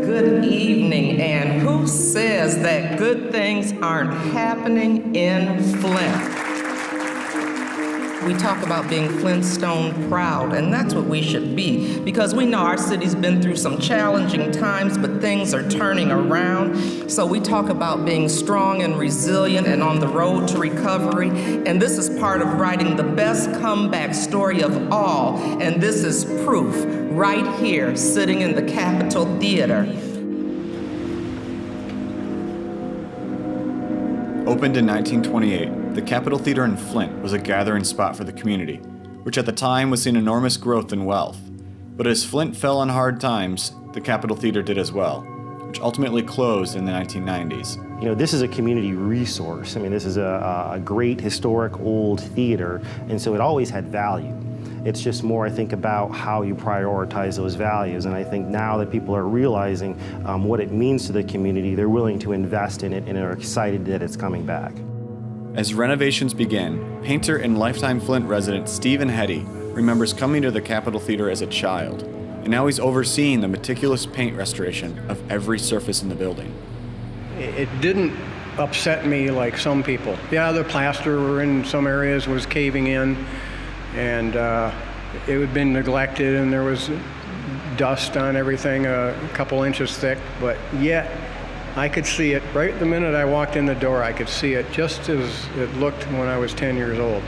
Good evening, and who says that good things aren't happening in Flint? We talk about being Flintstone proud, and that's what we should be, because we know our city's been through some challenging times, but things are turning around. So we talk about being strong and resilient and on the road to recovery, and this is part of writing the best comeback story of all, and this is proof right here, sitting in the Capitol Theater. Opened in 1928, the Capitol Theater in Flint was a gathering spot for the community, which at the time was seeing enormous growth and wealth. But as Flint fell on hard times, the Capitol Theater did as well, which ultimately closed in the 1990s. You know, this is a community resource. I mean, this is a great historic old theater, and so it always had value. It's just more, I think, about how you prioritize those values. And I think now that people are realizing what it means to the community, they're willing to invest in it and are excited that it's coming back. As renovations began, painter and lifetime Flint resident Stephen HEDDY remembers coming to the Capitol Theater as a child, and now he's overseeing the meticulous paint restoration of every surface in the building. It didn't upset me like some people. Yeah, the plaster in some areas was caving in, and it had been neglected, and there was dust on everything a couple inches thick, but yet I could see it right the minute I walked in the door. I could see it just as it looked when I was 10 years old.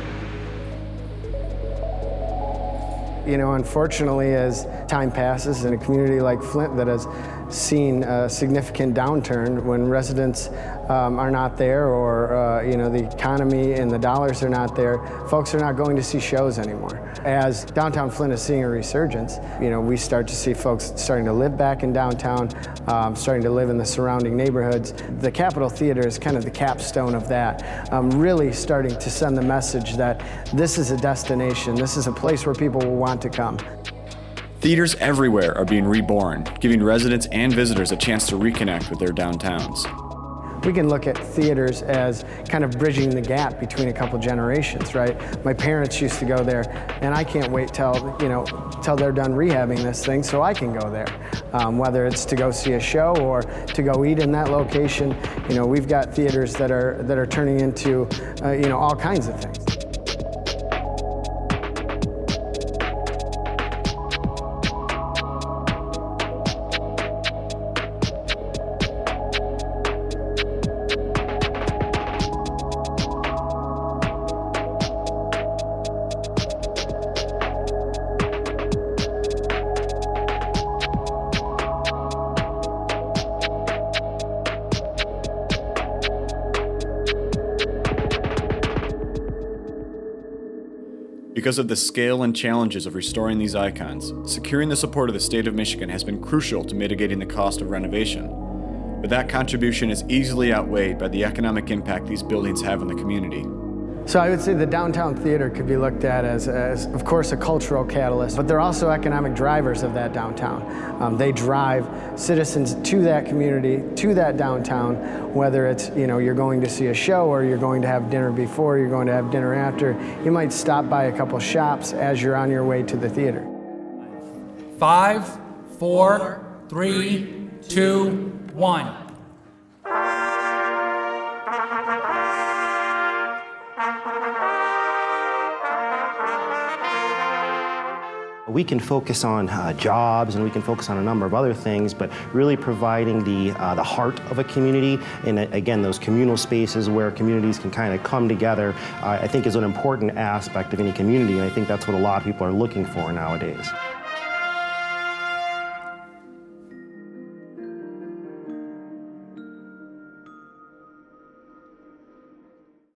You know, unfortunately, as time passes in a community like Flint that has seen a significant downturn, when residents are not there, or you know, the economy and the dollars are not there, folks are not going to see shows anymore. As downtown Flint is seeing a resurgence, you know, we start to see folks starting to live back in downtown, starting to live in the surrounding neighborhoods. The Capitol Theater is kind of the capstone of that, really starting to send the message that this is a destination, this is a place where people will want to come. Theaters everywhere are being reborn, giving residents and visitors a chance to reconnect with their downtowns. We can look at theaters as kind of bridging the gap between a couple generations, right? My parents used to go there, and I can't wait till they're done rehabbing this thing so I can go there. Whether it's to go see a show or to go eat in that location, you know, we've got theaters that are turning into, you know, all kinds of things. Because of the scale and challenges of restoring these icons, securing the support of the state of Michigan has been crucial to mitigating the cost of renovation. But that contribution is easily outweighed by the economic impact these buildings have on the community. So I would say the downtown theater could be looked at as of course, a cultural catalyst, but they're also economic drivers of that downtown. They drive citizens to that community, to that downtown, whether it's, you know, you're going to see a show or you're going to have dinner before, you're going to have dinner after. You might stop by a couple shops as you're on your way to the theater. 5, 4, 3, 2, 1. We can focus on jobs, and we can focus on a number of other things, but really providing the heart of a community, and again, those communal spaces where communities can kind of come together, I think is an important aspect of any community, and I think that's what a lot of people are looking for nowadays.